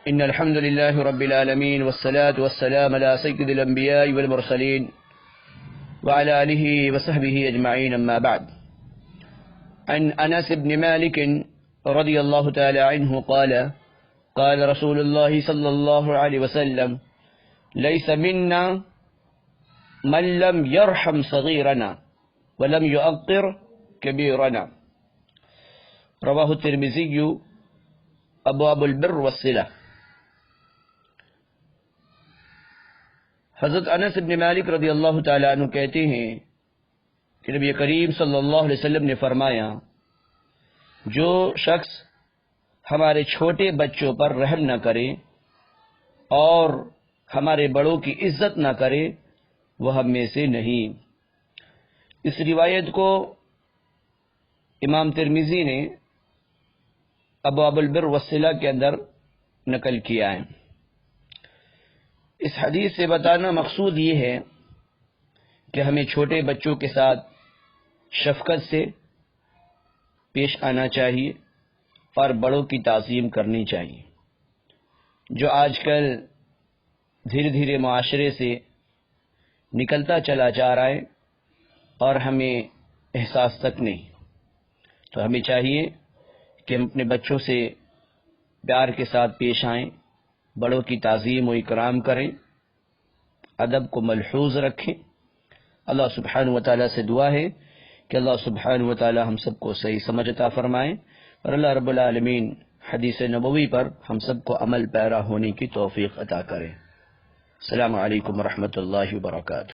إن الحمد لله رب العالمين والصلاة والسلام على سيد الأنبياء والمرسلين وعلى آله وصحبه أجمعين، أما بعد. عن أنس بن مالك رضي الله تعالى عنه قال: قال رسول الله صلى الله عليه وسلم: ليس منا من لم يرحم صغيرنا ولم يؤقر كبيرنا. رواه الترمذي ابواب البر والصلہ. حضرت انس بن مالک رضی اللہ تعالیٰ عنہ کہتے ہیں کہ نبی کریم صلی اللہ علیہ وسلم نے فرمایا: جو شخص ہمارے چھوٹے بچوں پر رحم نہ کرے اور ہمارے بڑوں کی عزت نہ کرے وہ ہم میں سے نہیں. اس روایت کو امام ترمذی نے ابواب البر والصلہ کے اندر نقل کیا ہے. اس حدیث سے بتانا مقصود یہ ہے کہ ہمیں چھوٹے بچوں کے ساتھ شفقت سے پیش آنا چاہیے اور بڑوں کی تعظیم کرنی چاہیے، جو آج کل دھیرے دھیرے معاشرے سے نکلتا چلا جا رہا ہے اور ہمیں احساس تک نہیں. تو ہمیں چاہیے کہ ہم اپنے بچوں سے پیار کے ساتھ پیش آئیں، بڑوں کی تعظیم و اکرام کریں، ادب کو ملحوظ رکھیں. اللہ سبحانہ و تعالیٰ سے دعا ہے کہ اللہ سبحانہ و تعالیٰ ہم سب کو صحیح سمجھ عطا فرمائیں اور اللہ رب العالمین حدیث نبوی پر ہم سب کو عمل پیرا ہونے کی توفیق عطا کریں. السلام علیکم ورحمۃ اللہ وبرکاتہ.